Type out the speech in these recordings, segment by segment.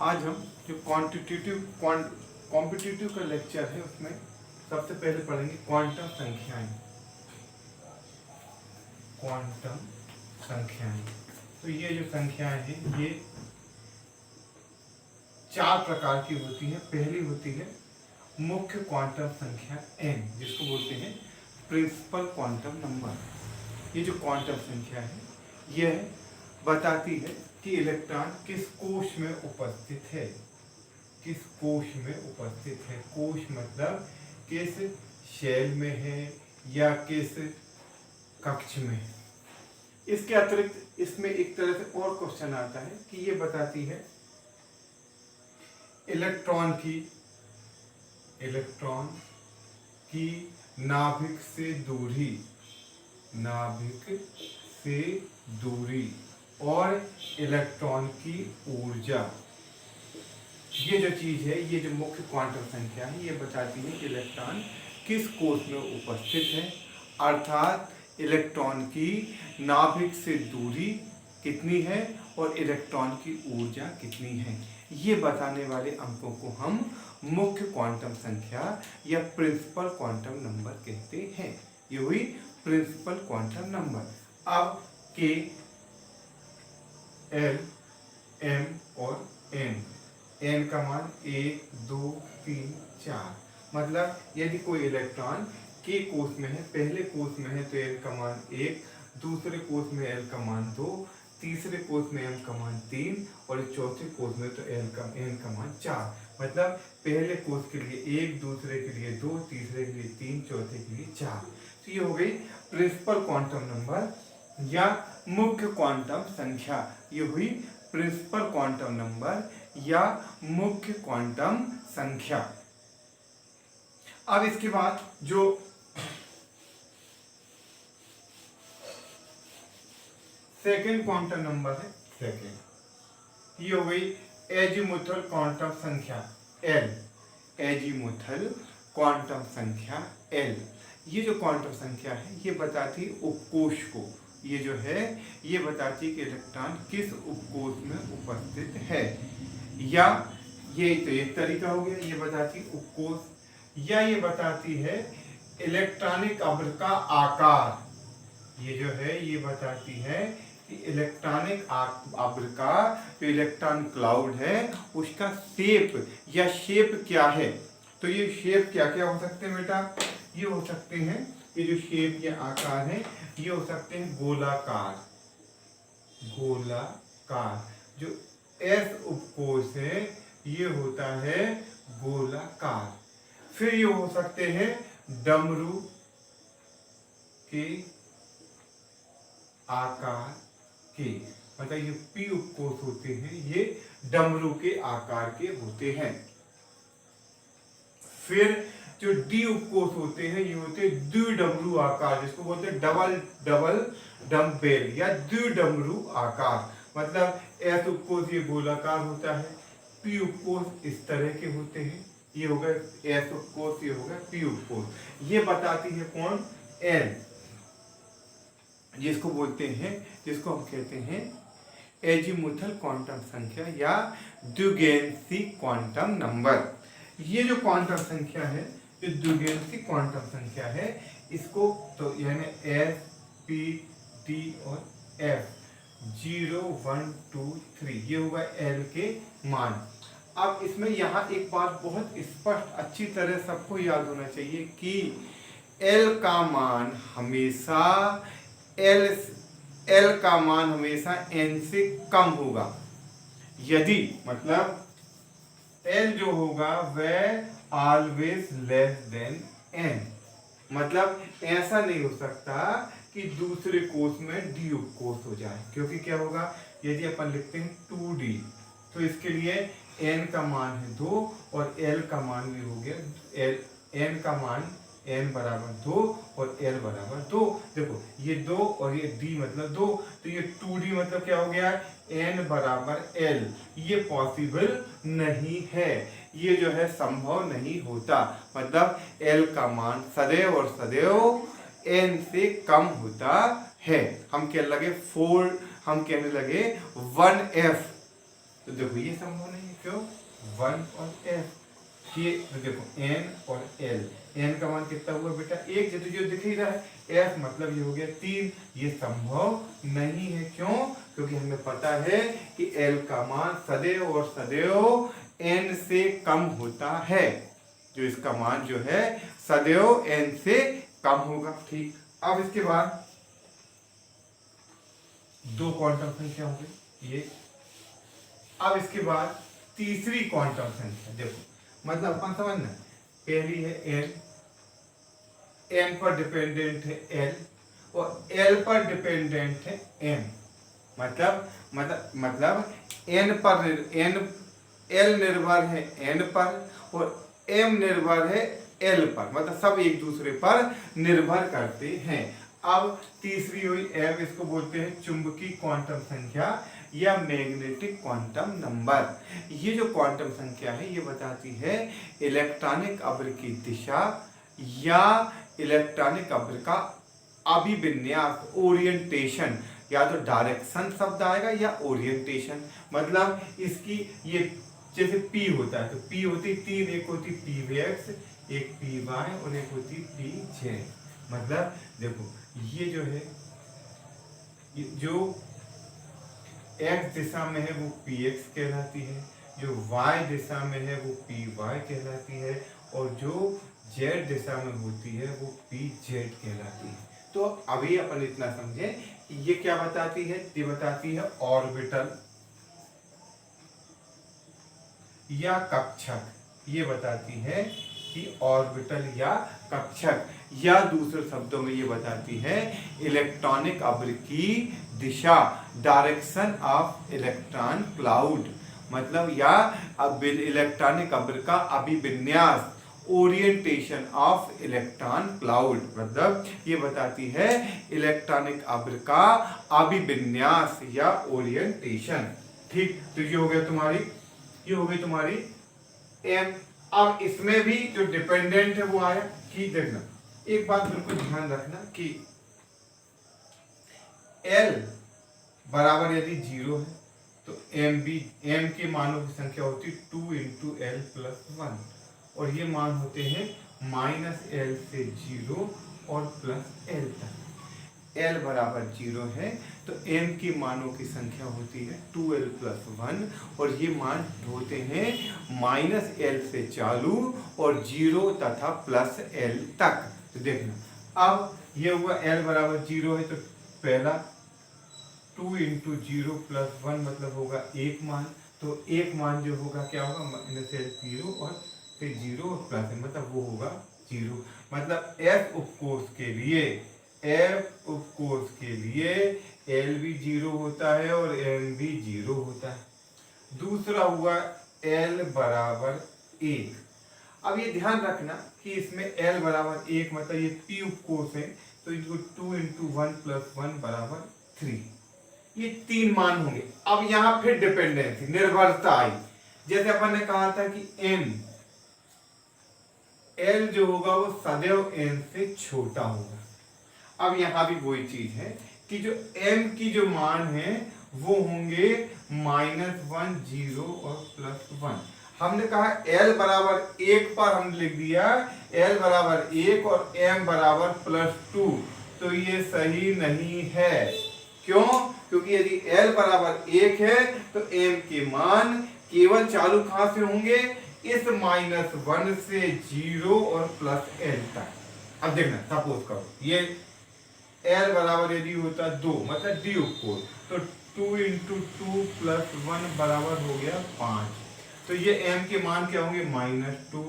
आज हम जो कॉम्पिटिटिव का लेक्चर है उसमें सबसे पहले पढ़ेंगे क्वांटम संख्याएं। क्वांटम संख्याएं, तो ये जो संख्याएं हैं ये 4 प्रकार की होती है। पहली होती है मुख्य क्वांटम संख्या n, जिसको बोलते हैं प्रिंसिपल क्वांटम नंबर। ये जो क्वांटम संख्या है यह बताती है कि इलेक्ट्रॉन किस कोश में उपस्थित है। किस कोश में उपस्थित है, कोश मतलब किस शेल में है या किस कक्ष में है। इसके अतिरिक्त इसमें एक तरह से और क्वेश्चन आता है कि ये बताती है इलेक्ट्रॉन की नाभिक से दूरी और इलेक्ट्रॉन की ऊर्जा। ये जो चीज है, ये जो मुख्य क्वांटम संख्या है, ये बताती है कि इलेक्ट्रॉन किस कोश में उपस्थित है, अर्थात इलेक्ट्रॉन की नाभिक से दूरी कितनी है और इलेक्ट्रॉन की ऊर्जा कितनी है। ये बताने वाले अंकों को हम मुख्य क्वांटम संख्या या प्रिंसिपल क्वांटम नंबर कहते हैं। ये हुई प्रिंसिपल क्वांटम नंबर। अब के, एल, एम और एन का मान 1, 2, 3, 4। मतलब यदि कोई इलेक्ट्रॉन के कोश में है, पहले कोश में है तो एल का मान 1, दूसरे कोश में एल का मान 2, तीसरे कोश में एम का मान 3 और चौथे कोश में तो एन का मान 4। मतलब पहले कोश के लिए 1, दूसरे के लिए 2, तीसरे के लिए 3, चौथे के लिए 4। तो ये हो गई प्रिंसिपल क्वांटम नंबर या मुख्य क्वांटम संख्या। ये हुई प्रिंसिपल क्वांटम नंबर या मुख्य क्वांटम संख्या। अब इसके बाद जो सेकेंड क्वांटम नंबर है, सेकेंड, ये हो गई एजीमुथल क्वांटम संख्या एल। एजीमुथल क्वांटम संख्या एल, ये जो क्वांटम संख्या है ये बताती उपकोश को, ये जो है ये बताती है कि इलेक्ट्रॉन किस उपकोश में उपस्थित है। या ये तो एक तरीका हो गया, ये बताती उपकोश, या ये बताती है इलेक्ट्रॉनिक अब्र का आकार। ये जो है ये बताती है कि इलेक्ट्रॉनिक अब्र का जो इलेक्ट्रॉन क्लाउड है उसका शेप या शेप क्या है। तो ये शेप क्या क्या हो सकते हैं बेटा, ये हो सकते हैं, ये जो शेप या आकार है ये हो सकते हैं गोलाकार। जो एस उपकोश है ये होता है गोलाकार। फिर ये हो सकते हैं डमरू के आकार के, मतलब ये पी उपकोश होते हैं, ये डमरू के आकार के होते हैं। फिर जो डी उपकोश होते हैं ये होते हैं द्विडमरू आकार, जिसको बोलते हैं डबल डम्बेल या द्विडमरू आकार। मतलब एस उपकोश ये गोलाकार होता है, पी उपकोश इस तरह के होते हैं, ये हो गए एस उपकोश, ये हो गए पी उपकोश। ये बताती है कौन, एल, जिसको बोलते हैं, जिसको हम कहते हैं एजीमुथल क्वांटम संख्या या ड्यूगेनसी क्वांटम नंबर। ये जो क्वांटम संख्या है, जो ड्यूगेनसी क्वांटम संख्या है, इसको तो यानी एस, पी, डी और एफ 0, 1, 2, 3 ये होगा एल के मान। अब इसमें यहाँ एक बात बहुत स्पष्ट अच्छी तरह सबको याद होना चाहिए कि एल का मान हमेशा एल का मान हमेशा एन से कम होगा। यदि मतलब एल जो होगा वह ऑलवेज लेस देन एन, मतलब ऐसा नहीं हो सकता कि दूसरे कोश में डी उपकोश हो जाए, क्योंकि क्या होगा यदि अपन लिखते हैं 2D तो इसके लिए एन का मान है 2 और एल का मान भी हो गया एन का मान n बराबर 2 और l बराबर 2। देखो ये 2 और ये d मतलब 2, तो ये 2D मतलब क्या हो गया, n बराबर l। ये पॉसिबल नहीं है, ये जो है संभव नहीं होता। मतलब l का मान सदैव और सदैव n से कम होता है। हम कहने लगे 1f तो देखो ये संभव नहीं है, क्यों? 1 और f, ये तो देखो n और l, n का मान कितना हुआ बेटा? 1, जो दिख ही रहा है, f मतलब ये हो गया 3, ये संभव नहीं है। क्यों? क्योंकि हमें पता है कि l का मान सदैव और सदैव n से कम होता है, जो इसका मान जो है सदैव n से कम होगा। ठीक, अब इसके बाद दो क्वांटम संख्या हो गई ये। अब इसके बाद तीसरी क्वांटम संख्या देखो, मतलब अपन समझना, पहली है n, n पर डिपेंडेंट है l और l पर डिपेंडेंट है m। मतलब n पर n, l निर्भर है n पर और m निर्भर है l पर, मतलब सब एक दूसरे पर निर्भर करते हैं। अब तीसरी हुई m, इसको बोलते हैं चुंबकीय क्वांटम संख्या या मैग्नेटिक क्वांटम नंबर। ये जो क्वांटम संख्या है ये बताती है इलेक्ट्रॉनिक अब्र की दिशा या इलेक्ट्रॉनिक अब्र का अभिविन्यास, ओरिएंटेशन, या तो डायरेक्शन शब्द आएगा या ओरिएंटेशन। मतलब इसकी ये जैसे P होता है तो P होती 3, एक होती PX, एक PY और एक होती PZ। मतलब देखो ये जो है, ये जो x दिशा में है वो px कहलाती है, जो y दिशा में है वो py कहलाती है और जो z दिशा में होती है वो pz कहलाती है। तो अभी अपन इतना समझे कि ये क्या बताती है? ये बताती है ऑर्बिटल या कक्षक। ये बताती है कि ऑर्बिटल या कक्षक, या दूसरे शब्दों में ये बताती है इलेक्ट्रॉनिक अब्र की दिशा, डायरेक्शन ऑफ इलेक्ट्रॉन क्लाउड, मतलब या इलेक्ट्रॉनिक अब्र का अभिविन्यास, ओरिएंटेशन ऑफ इलेक्ट्रॉन क्लाउड, मतलब ये बताती है इलेक्ट्रॉनिक अब्र का अभिविन्यास या ओरिएंटेशन। ठीक, तो ये हो गई तुम्हारी m। अब इसमें भी जो डिपेंडेंट है वो आया कि देखना, एक बात बिल्कुल ध्यान रखना कि l बराबर यदि 0 है तो m के मानों की संख्या होती 2 इंटू l प्लस 1 और ये मान होते हैं -l से 0 और प्लस l तक। l बराबर 0 है तो m की मानों की संख्या होती है 2l प्लस 1 और ये मान होते हैं -l से चालू और 0 तथा प्लस l तक। तो देखना, अब ये हुआ l बराबर 0 है तो पहला 2 इंटू 0 प्लस 1 मतलब होगा एक मान, तो एक मान जो होगा क्या होगा? -l 0 और फिर 0 और प्लस l, मतलब वो होगा 0। मतलब f उपकोष के लिए l भी 0 होता है और m भी 0 होता है। दूसरा हुआ l बराबर 1। अब ये ध्यान रखना कि इसमें l बराबर 1 मतलब ये p उपकोष है तो इसको 2 इंटू 1 प्लस 1 बराबर 3, ये 3 मान होंगे। अब यहाँ फिर डिपेंडेंसी, निर्भरता आई, जैसे अपन ने कहा था कि m, l जो होगा वो सदैव n से छोटा होगा। अब यहाँ भी वही चीज है कि जो m की जो मान है वो होंगे -1, 0 और प्लस 1। हमने कहा l बराबर 1 पर हमने लिख दिया l बराबर 1 और m बराबर +2, तो ये सही नहीं है। क्यों? क्योंकि यदि l बराबर 1 है तो m के मान केवल चालू कहां से होंगे? इस -1 से 0 और प्लस l तक। अब देखना, सपोज करो ये l बराबर यदि होता 2 मतलब d उपकोष, तो 2 इंटू 2 प्लस 1 बराबर हो गया 5, तो ये m के मान क्या होंगे? -2,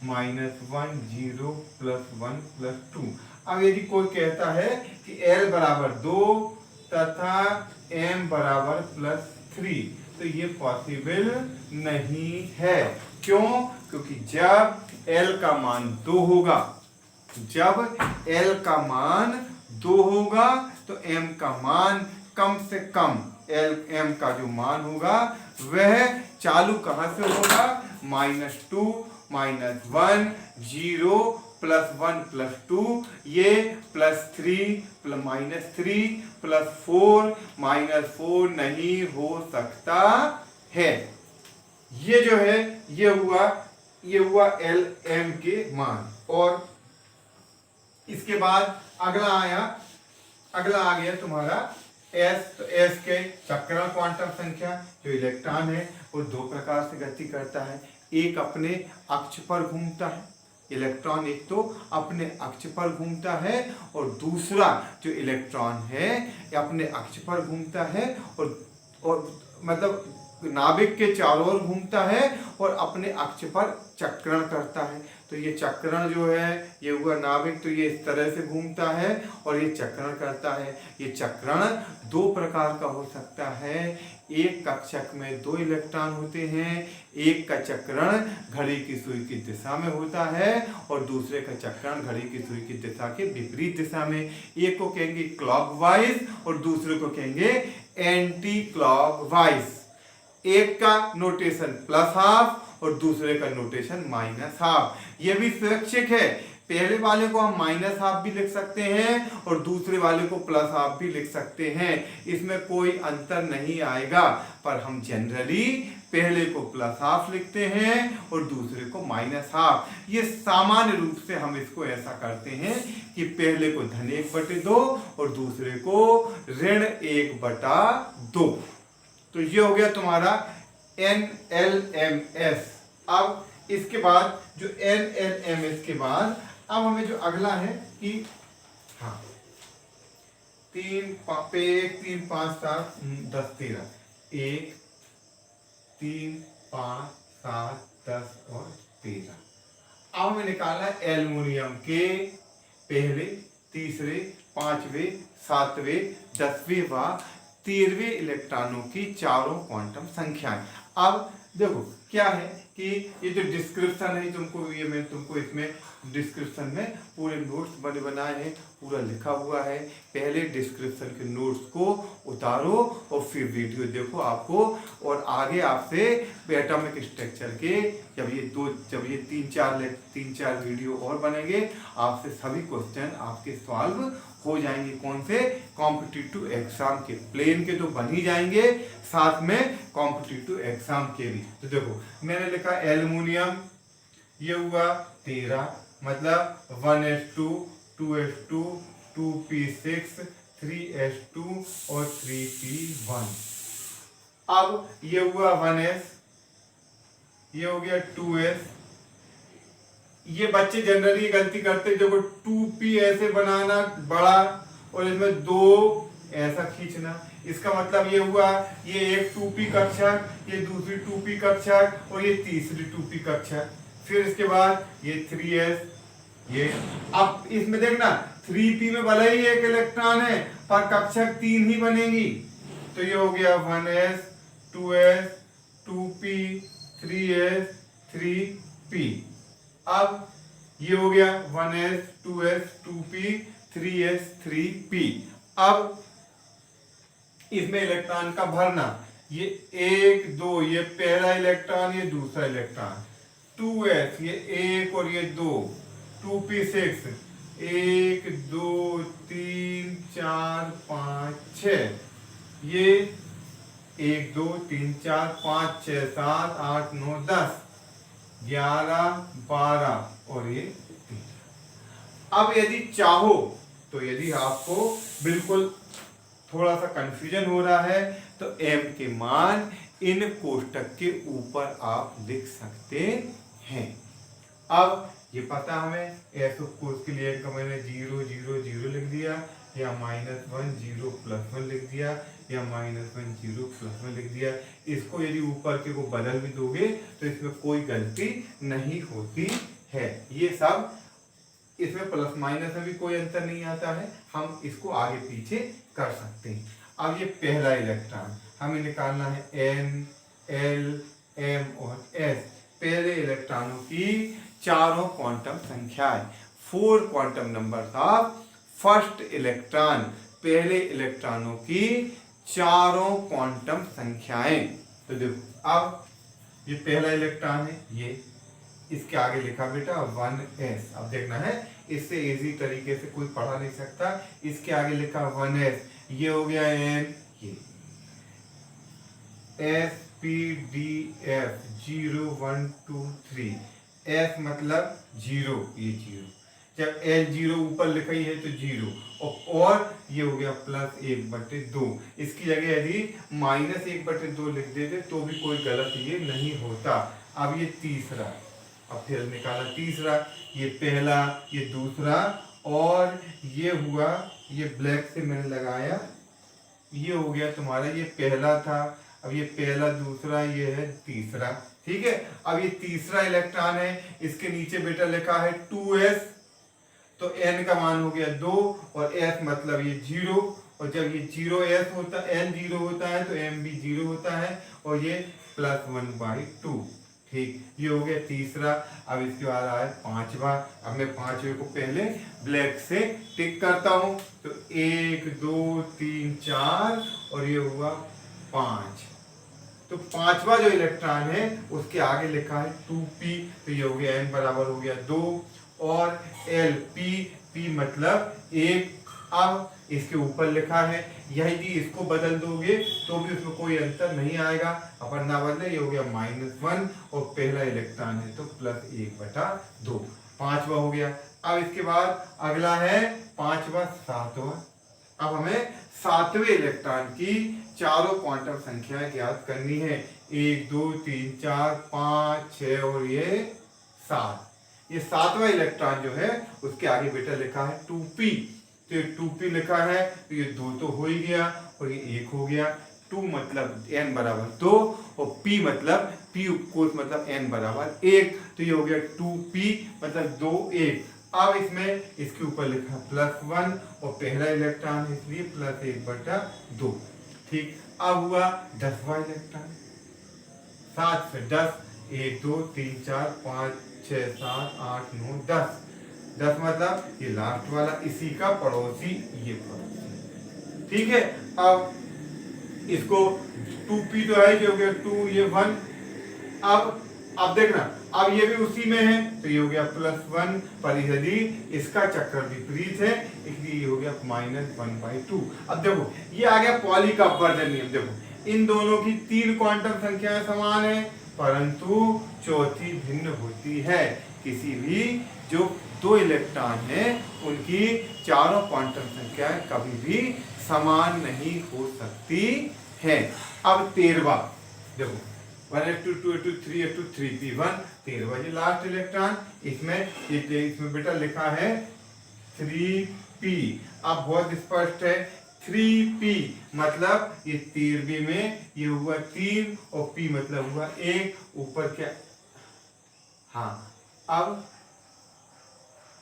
-1, 0 प्लस 1 प्लस 2। अब यदि कोई कहता है कि l बराबर 2 तथा m बराबर +3, तो ये पॉसिबल नहीं है। क्यों? क्योंकि जब l का मान 2 होगा, जब l का मान 2 होगा तो m का मान कम से कम, m का जो मान होगा वह चालू कहां से होगा? -2, -1, 0 प्लस 1 प्लस 2, ये +3 -3 प्लस 4 -4 नहीं हो सकता है। ये जो है ये हुआ एल एम के मान। और इसके बाद अगला आ गया तुम्हारा एस। तो एस के चक्रण क्वांटम संख्या, जो इलेक्ट्रॉन है वो दो प्रकार से गति करता है। एक अपने अक्ष पर घूमता है, इलेक्ट्रॉन एक तो अपने अक्ष पर घूमता है, और दूसरा जो इलेक्ट्रॉन है ये अपने अक्ष पर घूमता है और मतलब नाभिक के चारों ओर घूमता है और अपने अक्ष पर चक्रण करता है। तो ये चक्रण जो है ये हुआ नाभिक, तो ये इस तरह से घूमता है और ये चक्रण करता है। ये चक्रण दो प्रकार का हो सकता है। एक कक्षक में दो इलेक्ट्रॉन होते हैं, एक का चक्रण घड़ी की सुई की दिशा में होता है और दूसरे का चक्रण घड़ी की सुई की दिशा के विपरीत दिशा में। एक को कहेंगे क्लॉकवाइज और दूसरे को कहेंगे एंटी क्लॉकवाइज। एक का नोटेशन प्लस हाफ और दूसरे का नोटेशन माइनस हाफ। ये भी स्वैच्छिक है, पहले वाले को हम माइनस हाफ भी लिख सकते हैं और दूसरे वाले को प्लस हाफ भी लिख सकते हैं, इसमें कोई अंतर नहीं आएगा। पर हम जनरली पहले को प्लस हाफ लिखते हैं और दूसरे को माइनस हाफ। ये सामान्य रूप से हम इसको ऐसा करते हैं कि पहले को धन 1/2 और दूसरे को ऋण 1/2। तो ये हो गया तुम्हारा NLMS। अब इसके बाद जो NLMS के बाद अब हमें जो अगला है कि हाँ 3 5 7 10 13 1 3 5 7 10 और 13। अब हमें निकालना है एल्युमिनियम के पहले, तीसरे, पांचवें, सातवें, 10वें व 13वें इलेक्ट्रॉनों की चारों क्वांटम संख्याएं। अब देखो क्या है कि ये जो डिस्क्रिप्शन है तुमको, ये मैं तुमको इसमें डिस्क्रिप्शन में पूरे नोट्स बनाए हैं, पूरा लिखा हुआ है। पहले डिस्क्रिप्शन के नोट्स को उतारो और फिर वीडियो देखो आपको, और आगे आपसे एटॉमिक स्ट्रक्चर के जब ये 3-4 वीडियो और बनेंगे, आपसे सभी क्वेश्चन आपके सॉल्व हो जाएंगे। कौन से? कॉम्पिटिटिव एग्जाम के। प्लेन के तो बन ही जाएंगे, साथ में कॉम्पिटिटिव एग्जाम के भी। तो देखो मैंने लिखा एल्युमिनियम, ये हुआ 13, मतलब 1s2 2s2 2p6 3s2 और 3p1। अब ये हुआ 1s, ये हो गया 2s। ये बच्चे जनरली गलती करते, देखो 2p ऐसे बनाना बड़ा और इसमें 2 ऐसा खींचना। इसका मतलब ये हुआ ये एक 2p कक्षक, ये दूसरी 2p कक्षक और ये तीसरी 2p कक्षक। फिर इसके बाद ये 3s, ये अब इसमें देखना 3p में भले ही एक इलेक्ट्रॉन है पर कक्षक 3 ही बनेगी। तो ये हो गया 1s 2s 2p 3s 3p। अब ये हो गया 1s 2s 2p 3s 3p। अब इसमें इलेक्ट्रॉन का भरना, ये 1 2, ये पहला इलेक्ट्रॉन, ये दूसरा इलेक्ट्रॉन। 2s ये 1 और ये 2, 2p6 1 2 3 4 5 6, ये 1 2 3 4 5 6 7 8 9 10 11 12 और ये 13। अब यदि चाहो तो, यदि आपको बिल्कुल थोड़ा सा कंफ्यूजन हो रहा है, तो m के मान इन कोष्टक के ऊपर आप लिख सकते हैं। अब ये पता हमें ऐसे कोर्स के लिए मैंने 0 0 0 लिख दिया, या -1 0 +1 लिख दिया, या -1 0 +1 लिख दिया। इसको यदि ऊपर के को बदल भी दोगे तो इसमें कोई गलती नहीं होती है। ये सब इसमें प्लस माइनस में भी कोई अंतर नहीं आता है, हम इसको आगे पीछे कर सकते हैं। अब ये पहला इलेक्ट्रॉन हमें निकालना है N L M और S। पहले इलेक्ट्रॉनों की चारों क्वांटम संख्याएं, 4 quantum number of first electron, पहले इलेक्ट्रॉनों की चारों क्वांटम संख्याएं। तो देखो अब ये पहला इलेक्ट्रॉन है, ये इसके आगे लिखा बेटा 1s। अब देखना है, इससे इजी तरीके से कोई पढ़ा नहीं सकता। इसके आगे लिखा 1s, ये हो गया n, ये s PDF 0 1 2 3, S मतलब जीरो, ये जीरो, जब L0 ऊपर लिखी है तो जीरो, और ये हो गया +1/2। इसकी जगह यदि -1/2 लिख देते तो भी कोई गलत ये नहीं होता। अब ये तीसरा, अब फिर निकाला तीसरा, ये पहला, ये दूसरा, और ये हुआ, ये ब्लैक से मैंने लगाया, ये हो गया तुम्हारा, ये पहला था, अब ये पहला, दूसरा, ये है तीसरा। ठीक है, अब ये तीसरा इलेक्ट्रॉन है, इसके नीचे बेटा लिखा है 2s, तो n का मान हो गया 2, और s मतलब ये 0, और जब ये 0s होता, n 0 होता है तो m भी 0 होता है, और ये +1/2। ठीक, ये हो गया तीसरा। अब इसके बाद आया पांचवा। अब मैं पांचवे को पहले ब्लैक से टिक करता हूं, तो 1 2 3 4, और ये हुआ 5। तो पांचवा जो इलेक्ट्रॉन है उसके आगे लिखा है 2p, तो ये हो गया n बराबर हो गया 2, और Lp मतलब 1। अब इसके ऊपर लिखा है, यदि इसको बदल दोगे तो भी उसमें कोई अंतर नहीं आएगा, अपन ना बदले, ये हो गया -1, और पहला इलेक्ट्रॉन है तो +1/2, पांचवा हो गया। अब इसके बाद अगला है पांचवा, सातवां। अब हमें सातवें इलेक्ट्रॉन की चारों क्वांटम संख्याएं ज्ञात करनी है, 1 2 3 4 5 6 और ये 7। ये सातवां इलेक्ट्रॉन जो है उसके आगे बेटा लिखा है 2p, तो ये 2p लिखा है, तो ये 2 तो हो ही गया, और ये 1 हो गया। 2 मतलब n बराबर 2, और p मतलब p कोस मतलब n बराबर 1, तो ये हो गया 2p मतलब 2 1। अब इसमें इसके ऊपर लिखा +1, और पहला इलेक्ट्रॉन है इसलिए +1/2। ठीक, अब हुआ 10वां इलेक्ट्रॉन, 7 से 10, 1 2 3 4 5 6 7 8 9 10, 10 मतलब ये लास्ट वाला, इसी का पड़ोसी ये पड़ोसी। ठीक है, अब इसको 2p तो है, जो हो गया 2, ये 1। अब देखना, अब ये भी उसी में है, तो ये हो गया +1, पर यदि इसका चक्कर विपरीत है इसलिए ये हो गया -1/2। अब देखो ये आ गया पॉली का अपवर्जन नियम। देखो इन दोनों की 3 क्वांटम संख्याएं समान है, परंतु चौथी भिन्न होती है। किसी भी जो 2 इलेक्ट्रॉन हैं उनकी चारों क्वांटम संख्याएं कभी भी समान नहीं हो सकती है। अब 13वां देखो, 1s2 2s2 3s2 3p1, 13वां ये लास्ट इलेक्ट्रॉन, इसमें बेटा लिखा है 3p। अब बहुत स्पष्ट है, 3p मतलब ये 13वें में ये हुआ 3, और p मतलब हुआ 1, ऊपर क्या, हाँ। अब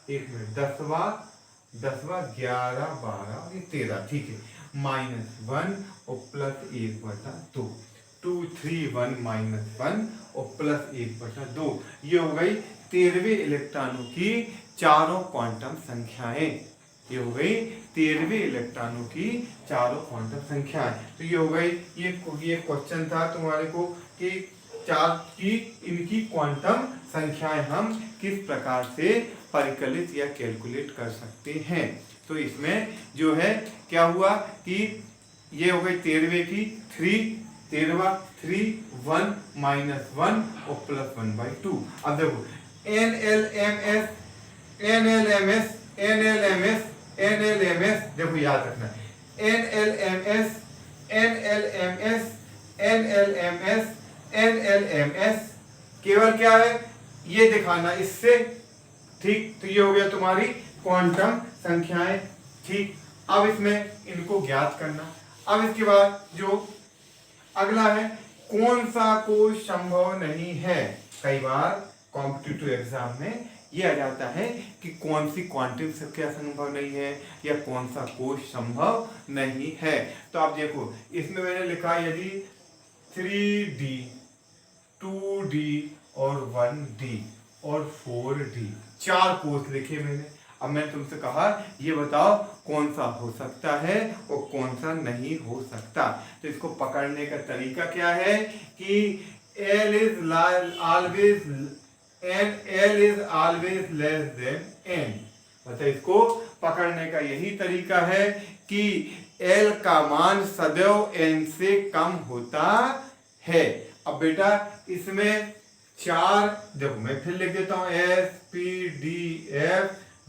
एक मिनट, 10वां 11 12 ये 13, ठीक है, -1 और +1/2, 2 3 1 -1 और +1/2, ये हो गई 13वें इलेक्ट्रॉनों की चारों क्वांटम संख्याएं। ये हो गई 13वें इलेक्ट्रॉनों की चारों क्वांटम संख्याएं। तो ये हो गई, ये क्वेश्चन था तुम्हारे को कि चार की इनकी क्वांटम संख्याएं हम किस प्रकार से परिकलित या कैलकुलेट कर सकते हैं। तो इसमें जो है क्या हुआ कि ये हो गई 13वें की 13वां 3 1 -1 और +1/2। अब देखो NLMS देखो याद रखना, NLMS केवल क्या है ये दिखाना इससे, ठीक। तो ये हो गया तुम्हारी क्वांटम संख्याएं, ठीक। अब इसमें इनको ज्ञात करना। अब इसके बाद जो अगला है, कौन सा कोश संभव नहीं है। कई बार कॉम्पिटिटिव एग्जाम में ये आ जाता है कि कौन सी क्वांटम संख्या संभव नहीं है या कौन सा कोश संभव नहीं है। तो आप देखो इसमें मैंने लिखा यदि 3D 2D और 1D और 4D 4 कोश लिखे मैंने। अब मैंने तुमसे कहा ये बताओ कौन सा हो सकता है और कौन सा नहीं हो सकता। तो इसको पकड़ने का तरीका क्या है कि L is always less than n। मतलब इसको पकड़ने का यही तरीका है कि L का मान सदैव n से कम होता है। अब बेटा इसमें 4, देखो मैं फिर लिख देता हूं SPDF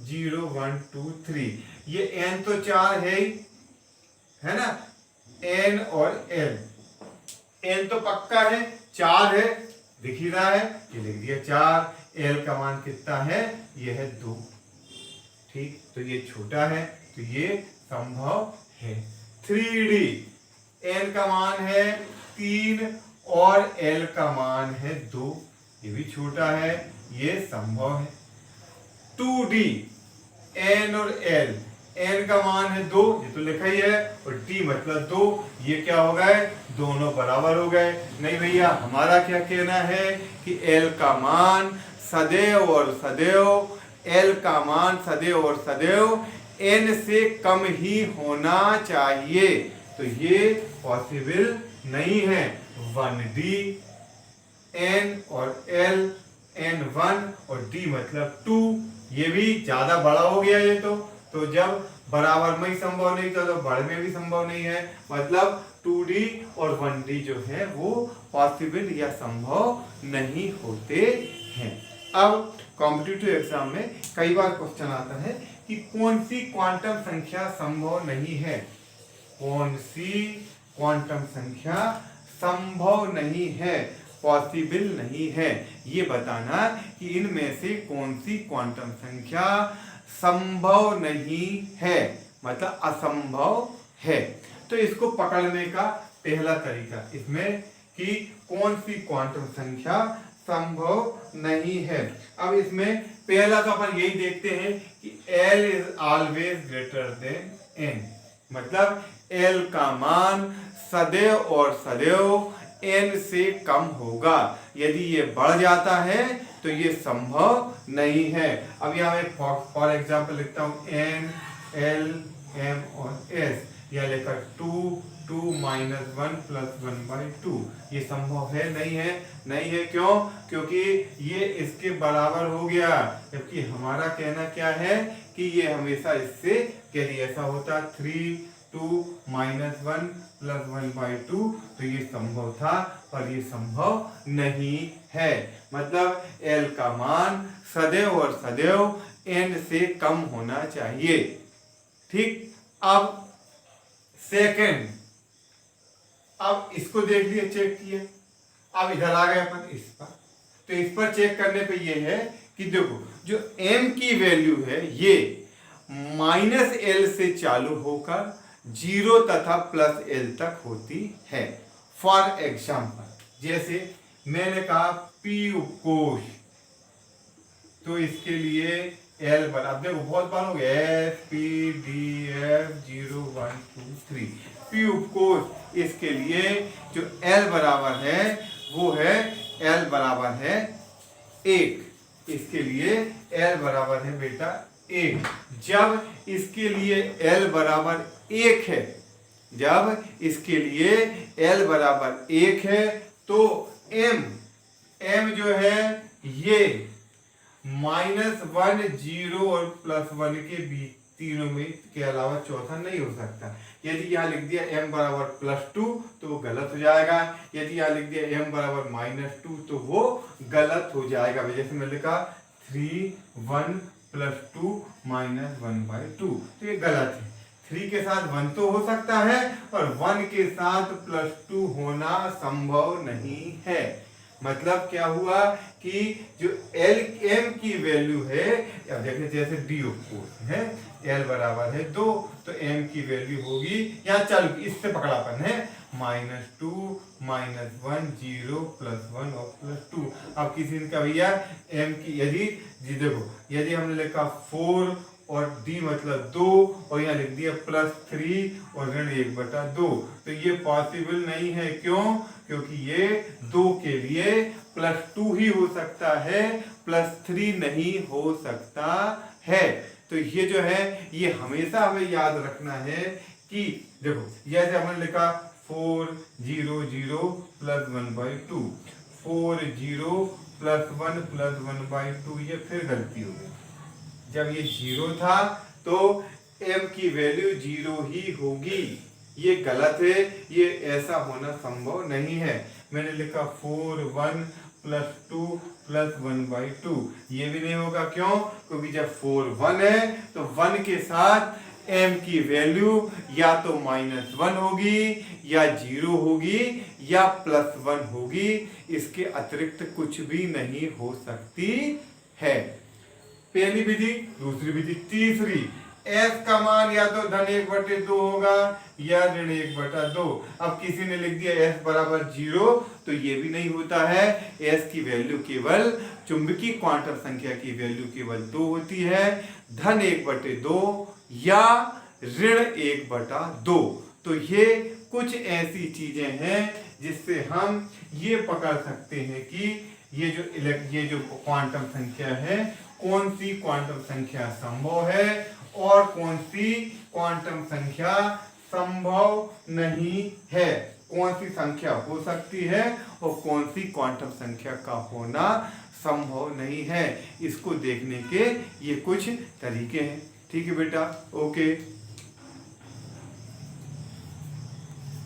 0 1 2 3। ये n तो 4 है ही, है ना, n और l। n तो पक्का है, 4 है, दिख ही रहा है, ये लिख दिया 4। l का मान कितना है, ये है 2। ठीक, तो ये छोटा है, तो ये संभव है। 3D, n का मान है 3 और l का मान है 2, ये भी छोटा है, ये संभव है। 2D, n और l, n का मान है 2, ये तो लिखा ही है, और d मतलब 2, ये क्या हो गए, दोनों बराबर हो गए। नहीं भैया, हमारा क्या कहना है कि l का मान सदैव और सदैव, l का मान सदैव और सदैव n से कम ही होना चाहिए, तो ये पॉसिबल नहीं है। 1D, n और l, n1 और d मतलब 2, ये भी ज्यादा बड़ा हो गया ये तो जब बराबर में ही संभव नहीं था तो बड़े में भी संभव नहीं है, मतलब 2D और 1D जो है वो पॉसिबल या संभव नहीं होते हैं। अब कॉम्पिटिटिव एग्जाम में कई बार क्वेश्चन आता है कि कौन सी क्वांटम संख्या संभव नहीं है, कौन सी क्वांटम संख्या संभव नहीं है, पॉसिबल नहीं है, ये बताना कि इनमें से कौन सी क्वांटम संख्या संभव नहीं है, मतलब असंभव है। तो इसको पकड़ने का पहला तरीका इसमें कि कौन सी क्वांटम संख्या संभव नहीं है। अब इसमें पहला तो अपन यही देखते हैं कि L is always greater than n, मतलब L का मान सदैव और सदैव n से कम होगा। यदि ये बढ़ जाता है तो ये संभव नहीं है। अब यहाँ मैं फॉर एग्जाम्पल लिखता हूँ n, l, m और s, या लेकर 2 माइनस 1 प्लस 1/2, ये संभव है नहीं है, नहीं है। क्यों? क्योंकि ये इसके बराबर हो गया, जबकि हमारा कहना क्या है कि ये हमेशा इससे, यदि ऐसा होता 2 माइनस 1 प्लस 1/2 तो ये संभव था, पर ये संभव नहीं है। मतलब l का मान सदैव और सदैव n से कम होना चाहिए। ठीक, अब सेकंड, अब इसको देख लिए, चेक किए, अब इधर आ गए अपन इस पर, तो इस पर चेक करने पे ये है कि देखो जो m की वैल्यू है ये -l से चालू होकर 0 तथा +l तक होती है। फॉर एग्जाम्पल जैसे मैंने कहा p उपकोष, तो इसके लिए L बराबर, देखो बहुत बार हो गया SPDF 0 1 2 3, P उपकोष, इसके लिए जो L बराबर है वो है L बराबर है 1, इसके लिए L बराबर है बेटा 1। जब इसके लिए L बराबर 1 है, जब इसके लिए L बराबर 1 है तो M जो है ये -1 0 और +1 के बीच, तीनों में के अलावा चौथा नहीं हो सकता। यदि यहाँ लिख दिया m बराबर +2 तो वो गलत हो जाएगा, यदि यहाँ लिख दिया m बराबर -2 तो वो गलत हो जाएगा। जैसे मैंने लिखा 3 1 +2 -1/2, तो ये गलत है। 3 के साथ 1 तो हो सकता है, और 1 के साथ +2 होना संभव नहीं है। मतलब क्या हुआ कि जो m की वैल्यू है, अब देखिए जैसे d उपकोष है, l बराबर है 2, तो m की वैल्यू होगी, यहाँ चलो इससे पकड़ापन है, -2 -1 0 +1 और +2। अब किसी ने कहा भैया m की, यदि देखो यदि हमने लिखा 4 और d मतलब 2 और यहाँ लिख दिया +3 और ऋण 1/2, तो ये पॉसिबल नहीं है। क्यों? क्योंकि ये 2 के लिए +2 ही हो सकता है, +3 नहीं हो सकता है। तो ये जो है ये हमेशा हमें याद रखना है कि देखो जैसे हमने लिखा 4 0 0 +1/2, 4 0 +1 +1/2, ये फिर गलती हो गई। जब ये 0 था तो m की वैल्यू 0 ही होगी, ये गलत है, ये ऐसा होना संभव नहीं है। मैंने लिखा 4 1 प्लस 2 प्लस 1/2, ये भी नहीं होगा। क्यों? क्योंकि जब 4 1 है तो 1 के साथ m की वैल्यू या तो -1 होगी या 0 होगी या +1 होगी, इसके अतिरिक्त कुछ भी नहीं हो सकती है। पहली विधि। दूसरी विधि, तीसरी, s का मान या तो (1/2) होगा या (1/2). अब किसी ने लिख दिया s बराबर 0, तो ये भी नहीं होता है। s की वैल्यू केवल, चुंबकीय क्वांटम संख्या की वैल्यू केवल 2 होती है, (1/2) या (1/2). तो ये कुछ ऐसी चीजें हैं जिससे हम ये पकड़ सकते हैं कि ये जो क्वांटम संख्या है, कौन सी क्वांटम संख्या संभव है और कौन सी क्वांटम संख्या संभव नहीं है, कौन सी संख्या हो सकती है और कौन सी क्वांटम संख्या का होना संभव नहीं है। इसको देखने के ये कुछ तरीके हैं। ठीक है बेटा, ओके।